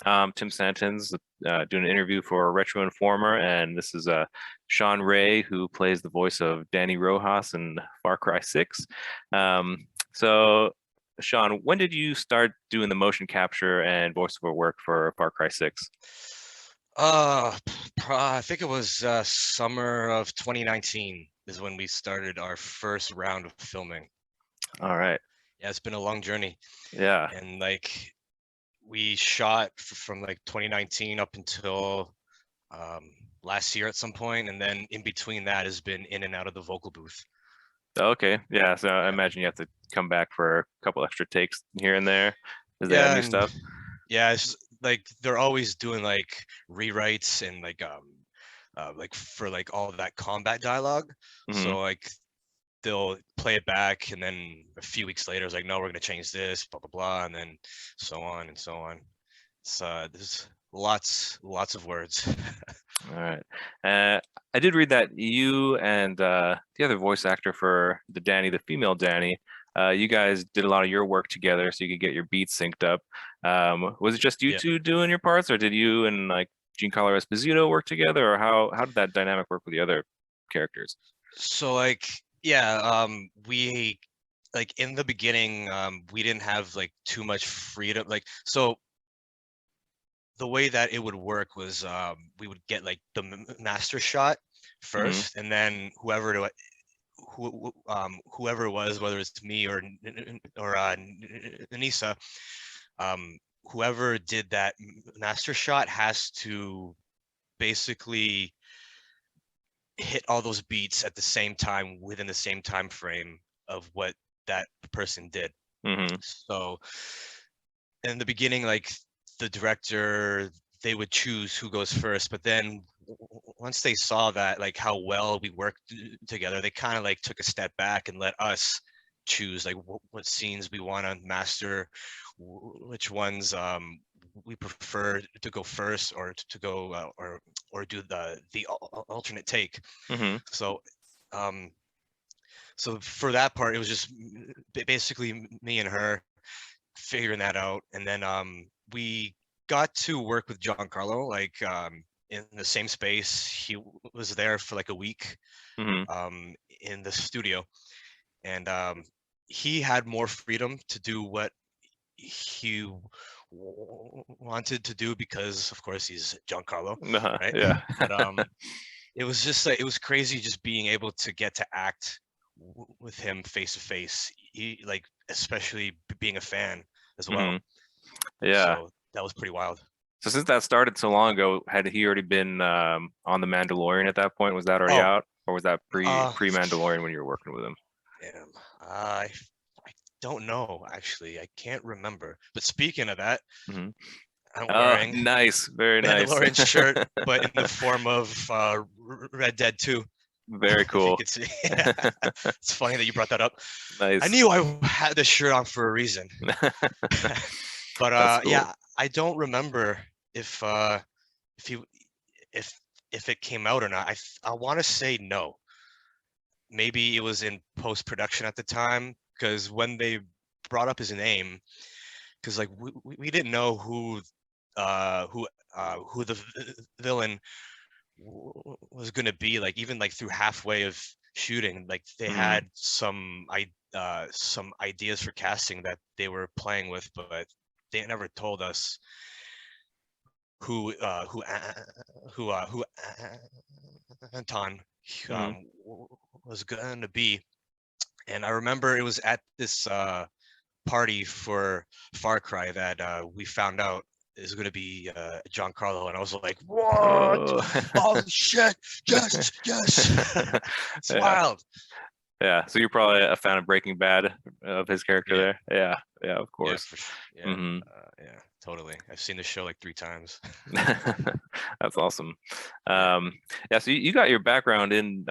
Tim Santons doing an interview for Retro Informer, and this is Sean Rey, who plays the voice of Dani Rojas in Far Cry 6. So, Sean, when did you start doing the motion capture and voiceover work for Far Cry 6? Uh, I think it was summer of 2019 is when we started our first round of filming. All right. Yeah, it's been a long journey, Yeah. and like we shot from like 2019 up until last year at some point, and then in between that has been in and out of the vocal booth. Okay. Yeah. So I Yeah, imagine you have to come back for a couple extra takes here and there as they add yeah, new and stuff. yeah, it's just, like they're always doing like rewrites and like for like all of that combat dialogue. Hmm. So like they'll play it back, and then a few weeks later it's like, no, we're gonna change this, blah blah blah, and then so on and so on. It's there's lots of words. All right. I did read that you and the other voice actor for the Danny, the female Danny, you guys did a lot of your work together so you could get your beats synced up. Was it just you Yeah. two doing your parts, or did you and like Giancarlo Esposito work together, or how did that dynamic work with the other characters? So like yeah, we like in the beginning we didn't have like too much freedom. Like so the way that it would work was we would get like the master shot Hmm. first, and then whoever it was, whether it's me or Anissa, um, whoever did that master shot has to basically hit all those beats at the same time within the same time frame of what that person did. Hmm. So in the beginning, like the director, they would choose who goes first, but then once they saw that like how well we worked together, they kind of like took a step back and let us choose like what scenes we want to master, which ones we prefer to go first, or to go or do the alternate take. Hmm. So um so for that part, it was just basically me and her figuring that out. And then we got to work with Giancarlo like in the same space. He was there for like a week Hmm. in the studio, and he had more freedom to do what he wanted to do because of course he's Giancarlo, right? Yeah. But it was just like it was crazy just being able to get to act with him face to face. He like especially being a fan as Hmm. well. Yeah. So that was pretty wild. So since that started so long ago, had he already been on the Mandalorian at that point? Was that already Oh, out, or was that uh, pre Mandalorian when you were working with him? damn. I don't know actually. I can't remember. But speaking of that, Hmm. I'm wearing Nice, very nice. Mandalorian shirt, but in the form of Red Dead 2. Very If you cool. could see. It's funny that you brought that up. I Nice. knew I had this shirt on for a reason. But That's cool. yeah, I don't remember if if he if if it came out or not. I want to say no. Maybe it was in post production at the time, because when they brought up his name, because like we didn't know who the villain was going to be, like even like through halfway of shooting, like they Hmm. had some ideas for casting that they were playing with, but they never told us who Anton Hmm. was going to be. And I remember it was at this party for Far Cry that we found out is going to be Giancarlo, and I was like, "What? Oh. Holy shit! Yes, yes!" It's Yeah. wild. Yeah. So you're probably a fan of Breaking Bad of his character Yeah, there. Yeah. Yeah, of yeah, course. yeah, Hmm. yeah, totally. I've seen the show like 3 times. That's awesome. Yeah, Um, yeah, so you got your background in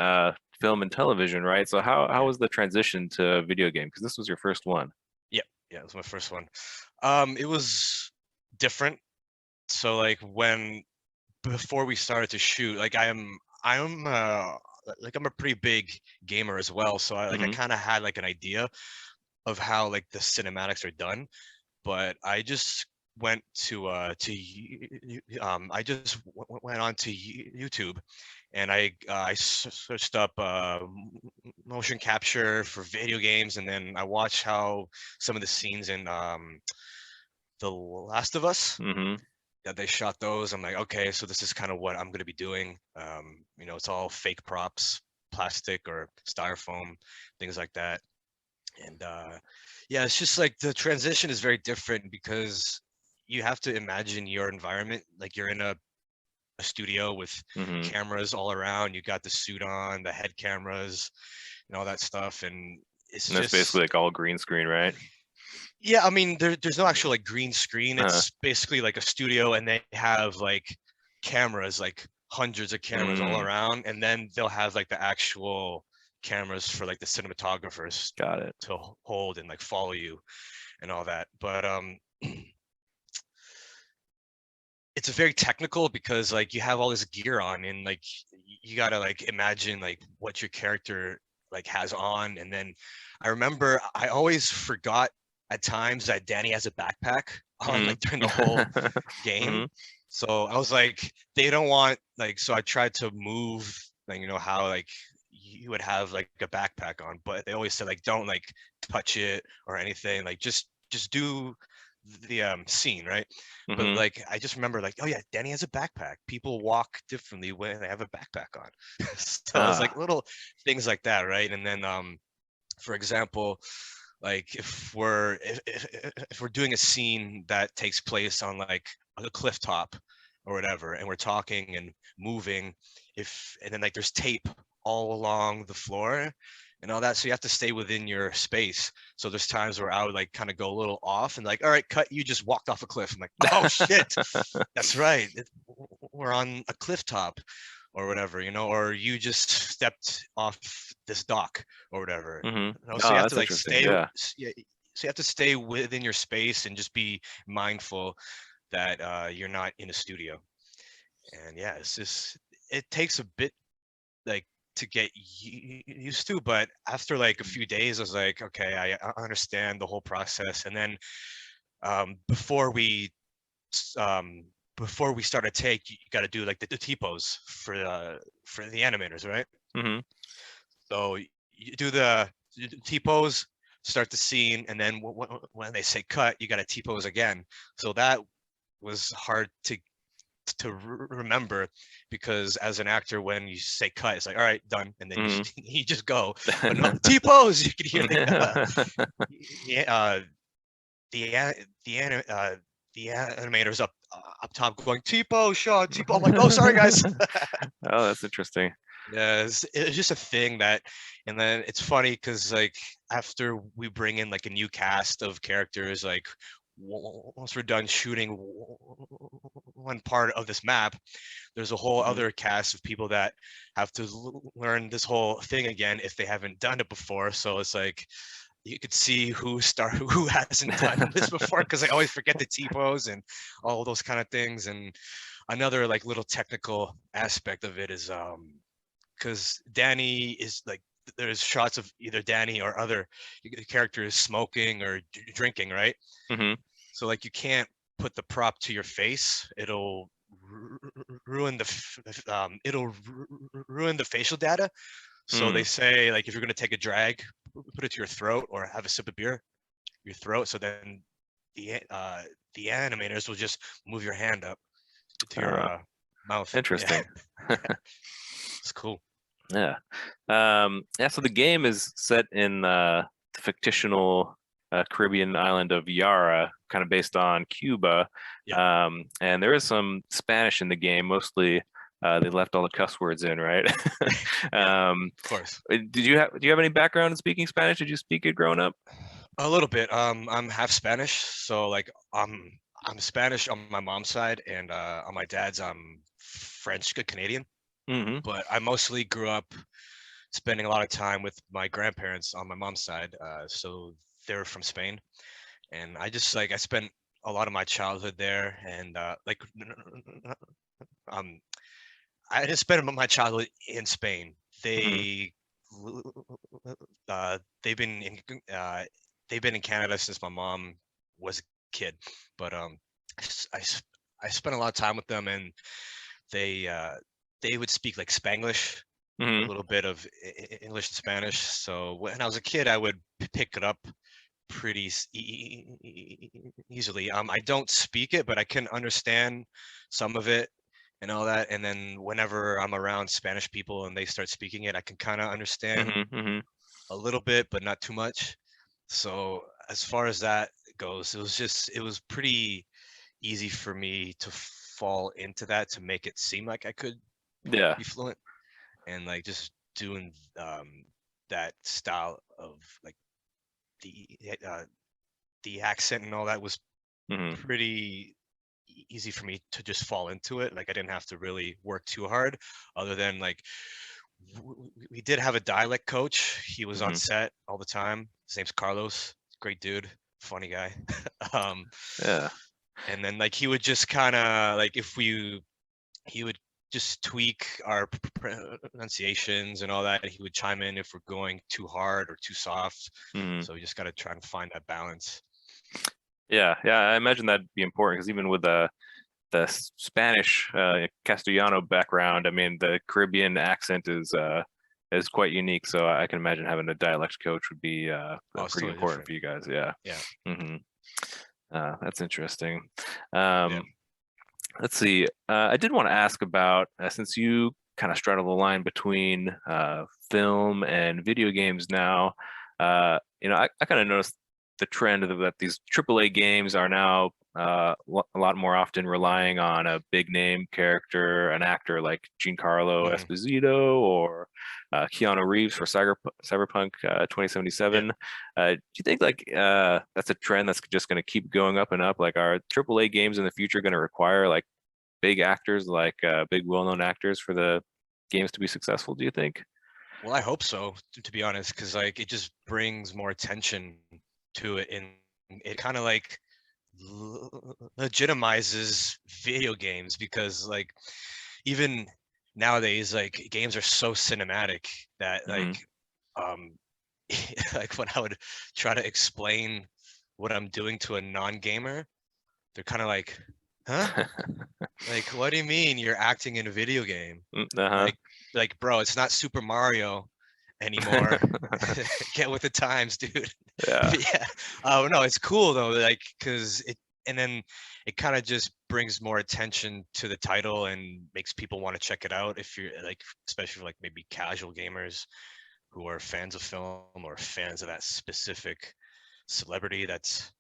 film and television, right? So how yeah, was the transition to video game? Because this was your first one. yeah, yeah. It was my first one. It was different. So like when before we started to shoot, like I'm a pretty big gamer as well, so I Hmm. kind of had like an idea of how like the cinematics are done, but I just went I just went on to YouTube, and I searched up motion capture for video games, and then I watched how some of the scenes in The Last of Us Mm-hmm. that they shot those. I'm like, okay, so this is kind of what I'm going to be doing. It's all fake props, plastic or styrofoam, things like that. And yeah, it's just like the transition is very different because you have to imagine your environment. Like you're in a studio with Mm-hmm. cameras all around. You got the suit on, the head cameras, and all that stuff. And it's And that's basically just, like all green screen, right? yeah, I mean, there's no actual like green screen. Uh, It's basically like a studio, and they have like cameras, like hundreds of cameras all mm, around, and then they'll have like the actual cameras for like the cinematographers got it. to hold and like follow you and all that. But it's a very technical because like you have all this gear on, and like you gotta like imagine like what your character like has on. And then I remember I always forgot at times that Danny has a backpack on like during the whole game. Mm-hmm. So I was like, they don't want like, so I tried to move like, how like you would have like a backpack on, but they always said like, don't like touch it or anything, like just do the scene, right? But Mm-hmm. like I just remember like, oh yeah, Danny has a backpack. People walk differently when they have a backpack on. So it's like Ah. little things like that, right? And then for example, like if we're doing a scene that takes place on like a cliff top or whatever, and we're talking and moving, and then like there's tape all along the floor and all that, so you have to stay within your space. So there's times where I would like kind of go a little off and like, all right, cut, you just walked off a cliff. I'm like, oh shit, that's right, we're on a cliff top or whatever, or you just stepped off this dock or whatever. Mm-hmm. So Oh, you have to that's like interesting. Yeah. yeah, so you have to stay within your space and just be mindful that you're not in a studio. And yeah, it's just, it takes a bit like to get used to, but after like a few days I was like, okay, I understand the whole process. And then um, before we um, before we start a take, you got to do like the T-pose for the animators, right? Mm-hmm. So you do the T-pose, start the scene, and then when they say cut, you got to T-pose again. So that was hard to remember, because as an actor, when you say cut, it's like, all right, done, and then Mm-hmm. you just go. But no, T-pose, you could hear the the animators up top going T-pose, Sean, T-pose. I'm like, oh, sorry guys. Oh, that's interesting. Yeah, it's just a thing that, and then it's funny because like after we bring in like a new cast of characters, like once we're done shooting one part of this map, there's a whole Mm-hmm. other cast of people that have to learn this whole thing again if they haven't done it before. So it's like you could see who hasn't done this before, because I always forget the T-pose and all those kind of things. And another like little technical aspect of it is because Danny is like, there's shots of either Danny or other characters smoking or drinking, right? Mm-hmm. So like you can't put the prop to your face; it'll ruin ruin the facial data. So they Mm. say like if you're gonna take a drag, put it to your throat or have a sip of beer, your throat. So then the animators will just move your hand up to your Uh, mouth. Yeah, Interesting. yeah, it's cool. Yeah. Yeah, so the game is set in the fictional Caribbean island of Yara, kind of based on Cuba. Yeah, And there is some Spanish in the game, mostly they left all the cuss words in, right? yeah, Um, of course. do you have any background in speaking Spanish? Did you speak it growing up? A little bit. I'm half Spanish, so like I'm Spanish on my mom's side, and on my dad's I'm French Canadian. Mm-hmm. But I mostly grew up spending a lot of time with my grandparents on my mom's side. So they're from Spain, and I just like I spent a lot of my childhood there, and like um I didn't spend my childhood in Spain. Mm-hmm. They've been in Canada since my mom was a kid, but I spent a lot of time with them, and they would speak like Spanglish, a Hmm. little bit of English and Spanish. So when I was a kid, I would pick it up pretty easily. I don't speak it, but I can understand some of it and all that. And then whenever I'm around Spanish people and they start speaking it, I can kind of understand Hmm. Hmm. a little bit, but not too much. So as far as that goes, it was pretty easy for me to fall into that, to make it seem like I could Yeah. be fluent, and like just doing that style of like the uh, the accent and all that was Hmm. pretty easy for me to just fall into it. Like I didn't have to really work too hard, other than like we did have a dialect coach. He was on Hmm. set all the time. His name's Carlos. Great dude, funny guy. um, Yeah. and then like he would just kind of like he would just tweak our pronunciations and all that. He would chime in if we're going too hard or too soft. Hmm. So we just got to try and find that balance. Yeah. Yeah. I imagine that'd be important because even with the Spanish Castellano background, I mean, the Caribbean accent is quite unique. So I can imagine having a dialect coach would be Oh, it's pretty totally important different. for you guys. Yeah. Yeah. Hmm. That's interesting. Yeah. Um, let's see. I did want to ask about since you kind of straddle the line between film and video games now. I kind of noticed the trend that these AAA games are now a lot more often relying on a big name character, an actor like Giancarlo Hmm. Esposito or Keanu Reeves for Cyberpunk Yeah. 2077. Do you think like that's a trend that's just going to keep going up and up? Like, are AAA games in the future going to require like big actors, like big well-known actors, for the games to be successful? Do you think? Well, I hope so, to be honest, because like it just brings more attention to it, and it kind of like legitimizes video games, because like even nowadays like games are so cinematic that Hmm. um like when I would try to explain what I'm doing to a non-gamer, they're kind of like, huh? Like, what do you mean you're acting in a video game? Uh-huh. Like, bro, it's not Super Mario anymore. Get with the times, dude. Yeah. But yeah. Oh no, it's cool though, like, cause it, and then it kind of just brings more attention to the title and makes people want to check it out, if you're like, especially for like maybe casual gamers who are fans of film or fans of that specific celebrity that's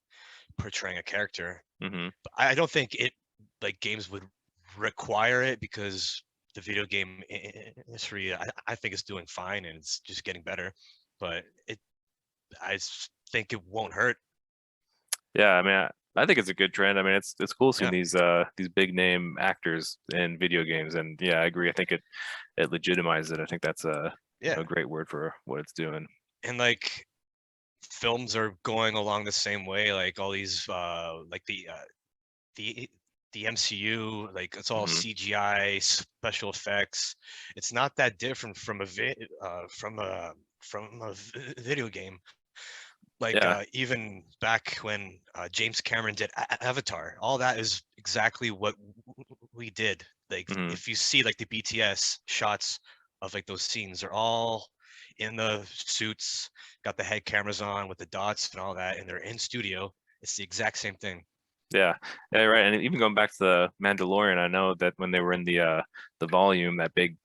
portraying a character. Hmm. But I don't think it, like games would require it, because the video game industry, I think it's doing fine and it's just getting better. But think it won't hurt. Yeah, I mean, I think it's a good trend. I mean, it's cool seeing Yeah, these big name actors in video games, and yeah, I agree. I think it legitimizes it. I think that's a yeah, great word for what it's doing. and like films are going along the same way. Like all these, like the the MCU, like it's all Hmm. CGI special effects. It's not that different from video game. Like Yeah. even back when James Cameron did Avatar, all that is exactly what we did. Like Hmm. if you see like the BTS shots of like those scenes, they're all in the suits, got the head cameras on with the dots and all that, and they're in studio. It's the exact same thing. Yeah, yeah, right. And even going back to the Mandalorian, I know that when they were in the volume, that big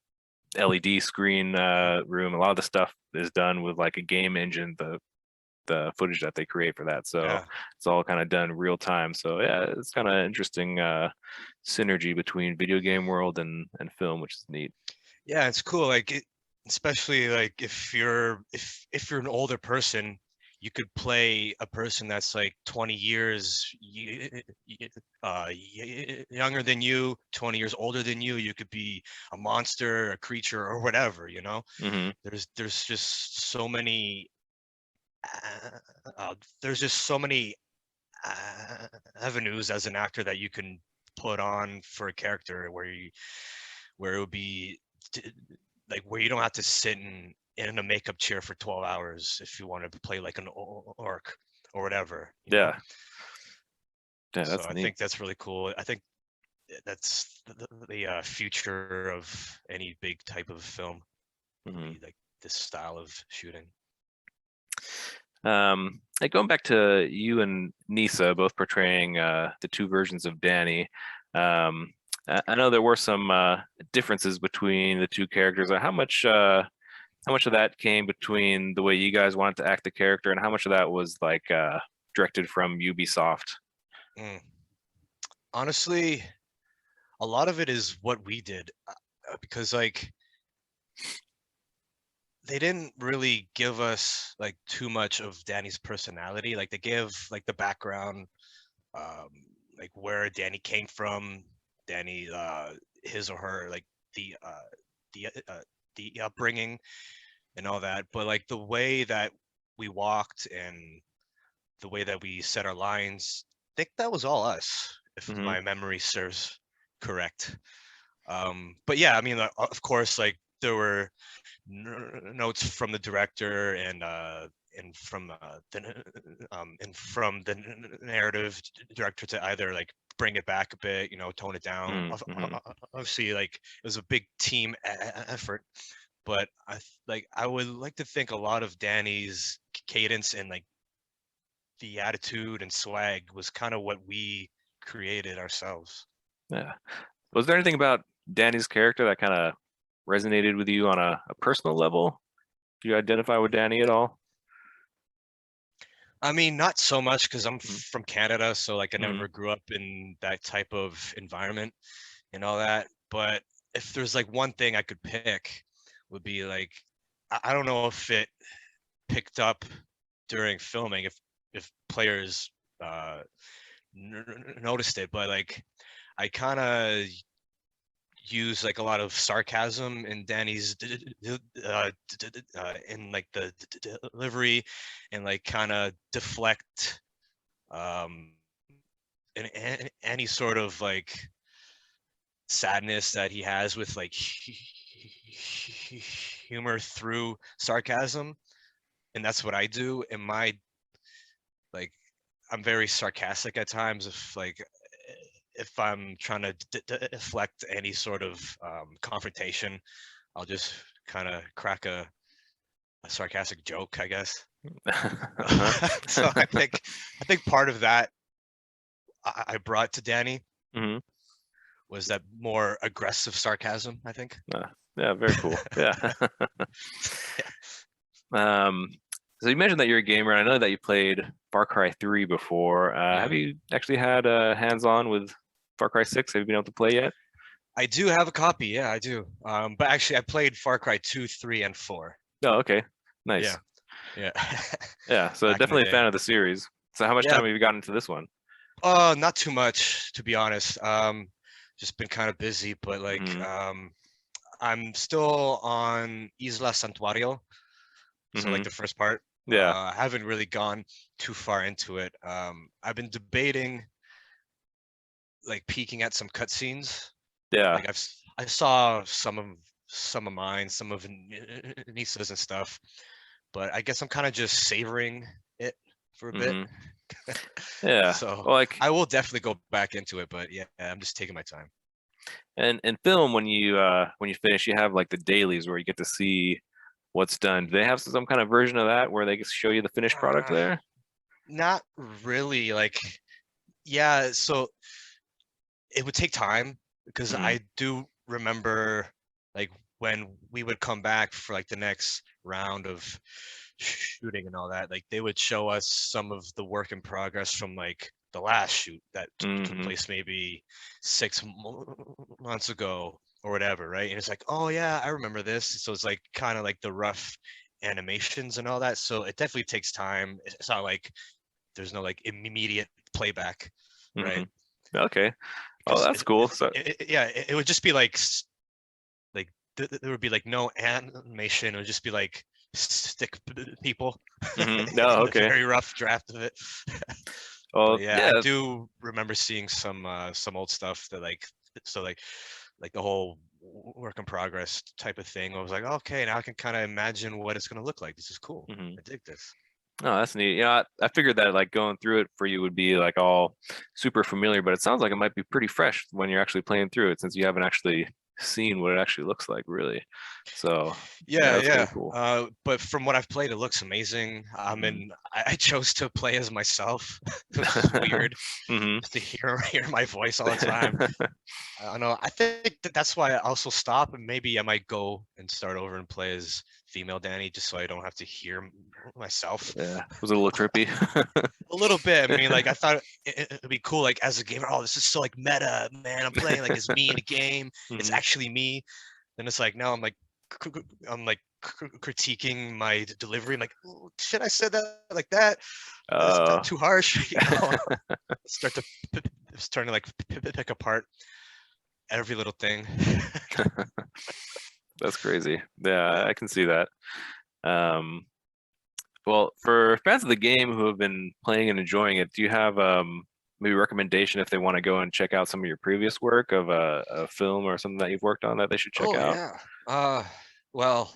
LED screen Mhm. room, a lot of the stuff is done with like a game engine, the footage that they create for that. So Yeah. it's all kind of done real time. So yeah, it's kind of interesting synergy between video game world and film, which is neat. Yeah, it's cool. Like especially like if you're an older person, you could play a person that's like 20 years younger than you, 20 years older than you. You could be a monster, a creature, or whatever. Hmm. There's just so many. There's just so many avenues as an actor that you can put on for a character, where it would be like where you don't have to sit in a makeup chair for 12 hours if you wanted to play like an orc or whatever. Yeah, Yeah, So that's I neat. think that's really cool. I think that's the future of any big type of film, would Mhm. be like this style of shooting. Like going back to you and Nisa both portraying the two versions of Danny. I know there were some differences between the two characters. How much of that came between the way you guys wanted to act the character, and how much of that was like directed from Ubisoft? Mm. Honestly, a lot of it is what we did, because like they didn't really give us like too much of Danny's personality. Like they give like the background, um, like where Danny came from, Danny, his or her, like the uh, the upbringing and all that. But like the way that we walked and the way that we said our lines, I think that was all us, if Hmm. my memory serves correct. But yeah, I mean, of course, like there were notes from the director and from the narrative director to either like bring it back a bit, tone it down. Mm-hmm. Obviously, like it was a big team effort, but I would like to think a lot of Danny's cadence and like the attitude and swag was kind of what we created ourselves. Yeah. Was there anything about Danny's character that kind of resonated with you on a personal level? Do you identify with Danny at all? I mean, not so much because I'm Mm-hmm. from Canada, so like I Mm-hmm. never grew up in that type of environment and all that. But if there's like one thing I could pick, would be like I don't know if it picked up during filming, if players uh noticed it, but like I kind of use like a lot of sarcasm in Danny's in like the delivery, and like kind of deflect um any sort of like sadness that he has with like humor through sarcasm. And that's what I do. And my like I'm very sarcastic at times, if I'm trying to deflect any sort of confrontation. I'll just kind of crack a sarcastic joke, I guess. Uh-huh. So I think part of that I brought to Danny Hmm. was that more aggressive sarcasm, I think. Yeah, very cool. Yeah. Yeah. Um, so you mentioned that you're a gamer, and I know that you played Far Cry 3 before. Yeah. Have you actually had hands-on with Far Cry 6? Have you been able to play yet? I do have a copy. Yeah, I do. But actually, I played Far Cry 2, 3, and 4. Oh, okay. Nice. Yeah. Yeah. Yeah, so Back in the definitely a day. fan of the series. So how much Yeah. time have you gotten into this one? Not too much, to be honest. Just been kind of busy, but like, Hmm. I'm still on Isla Santuario. So like Hmm. the first part. Yeah. I haven't really gone too far into it. I've been debating like peeking at some cutscenes. Yeah. Like I saw some of mine, some of Nisa's and stuff, but I guess I'm kind of just savoring it for a bit. Hmm. Yeah. So Well, like, I will definitely go back into it, but yeah, I'm just taking my time. and in film, when you finish, you have like the dailies where you get to see what's done. Do they have some kind of version of that where they can show you the finished product Uh, there? Not really. Like, yeah, so it would take time because Hmm. I do remember like when we would come back for like the next round of shooting and all that, like they would show us some of the work in progress from like the last shoot that took Hmm. place maybe 6 months ago or whatever, right? And it's like, oh yeah, I remember this. So it's like kind of like the rough animations and all that. So it definitely takes time. It's not like there's no like immediate playback, Hmm. right? Okay. Oh, Because that's cool. So, yeah, it would just be like there would be like no animation. It would just be like stick people No, in the okay. very rough draft of it. But Well, yeah, I yeah. do remember seeing some old stuff that so like the whole work in progress type of thing. I was like, okay, now I can kind of imagine what it's gonna look like. This is cool. Hmm. I dig this. Oh, that's neat. Yeah, I figured that like going through it for you would be like all super familiar, but it sounds like it might be pretty fresh when you're actually playing through it since you haven't actually seen what it actually looks like, really. So yeah, Yeah, that's very yeah. cool. But from what I've played, it looks amazing. I Mhm. mean, I chose to play as myself, which is weird, Hmm. just to hear my voice all the time. I don't know. I think that's why I also stop, and maybe I might go and start over and play as female Danny, just so I don't have to hear myself. Yeah, was it a little trippy? A little bit. I mean, like I thought it'd be cool, like as a gamer. Oh, this is so like meta, man. I'm playing like as me in a game. It's Hmm. actually me. Then it's like now I'm like critiquing my delivery. I'm like, "Oh, shit, I said that like that. Is that Uh, too harsh?" You know, start to starting to like pick apart every little thing. that's crazy. Yeah, Yeah. I can see that. Um, well, for fans of the game who have been playing and enjoying it, do you have maybe a recommendation if they want to go and check out some of your previous work of a film or something that you've worked on that they should check Oh out? yeah. Well,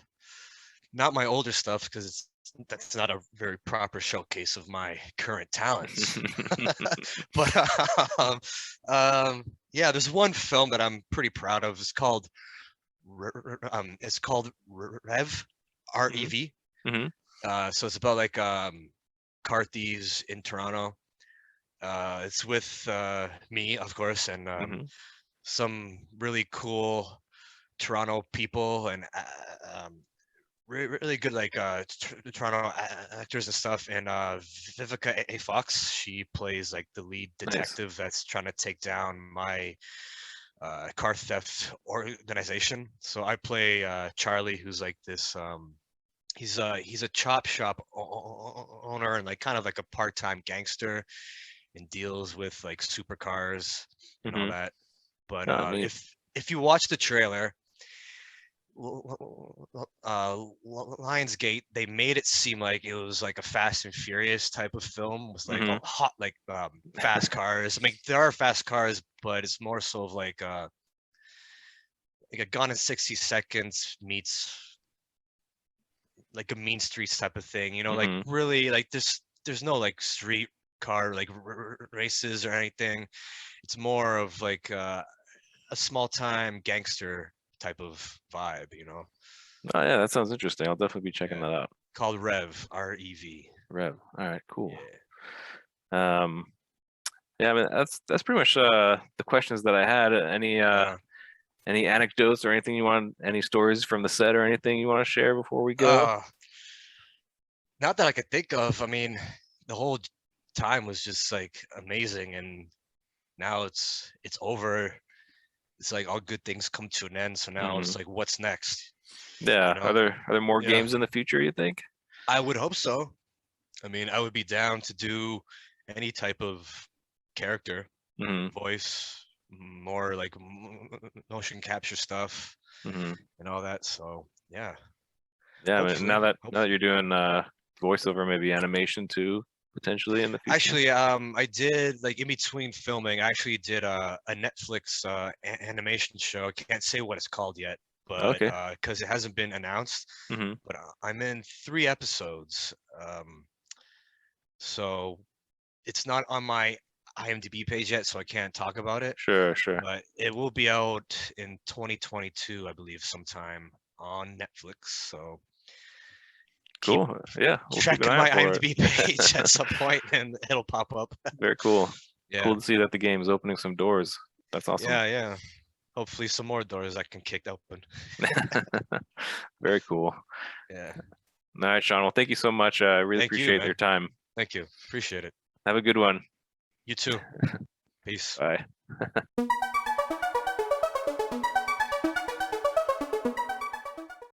not my older stuff because that's not a very proper showcase of my current talents. But um, yeah, there's one film that I'm pretty proud of. It's called Rev, Hmm. R-E-V. Hmm. So it's about like car thieves in Toronto. It's with me, of course, and Hmm. some really cool Toronto people and really good like Toronto actors and stuff. And Vivica A. Fox, she plays like the lead Nice. detective that's trying to take down my car theft organization. So I play Charlie, who's like this. He's a chop shop owner and like kind of like a part-time gangster and deals with like supercars and all Hmm. that. But Oh, neat. if you watch the trailer, Lionsgate, they made it seem like it was like a Fast and Furious type of film with like a Hmm. hot like fast cars. I mean, there are fast cars, but it's more so of like a Gone in 60 Seconds meets like a Mean Streets type of thing. You know, like Hmm. really like there's no like street car like races or anything. It's more of like a small time gangster type of vibe. You know. Oh yeah, that sounds interesting. I'll definitely be checking Yeah. that out. Called Rev, R-E-V. Rev. All right, cool. Yeah. Um, yeah, I mean that's pretty much the questions that I had. Any anecdotes or anything you want, any stories from the set or anything you want to share before we go? Uh, Not that I could think of. I mean, the whole time was just like amazing, and now it's over. It's like all good things come to an end. So now Hmm. it's like, what's next? You Yeah. know? Are there more Yeah, games in the future, you think? I would hope so. I mean, I would be down to do any type of character, Hmm. voice, more like motion capture stuff Hmm. and all that. So yeah, Yeah, I mean, hopefully, now that hopefully. you're doing voiceover, maybe animation too, potentially in the future. Actually, I did like in between filming, I actually did a Netflix animation show. I can't say what it's called yet, but Okay. because it hasn't been announced. Hmm. But I'm in 3 episodes, so it's not on my IMDb page yet, so I can't talk about it. Sure, sure. But it will be out in 2022, I believe, sometime on Netflix. So keep Cool. Yeah, we'll keep an checking eye out my for it. IMDb page at some point, and it'll pop up. Very cool. Yeah, Cool to see that the game is opening some doors. That's awesome. yeah, yeah. Hopefully some more doors I can kick open. Very cool. Yeah. All right, Sean. Well, thank you so much. I really Thank you, appreciate your man. time. Thank you. Appreciate it. Have a good one. You too. Peace. Bye.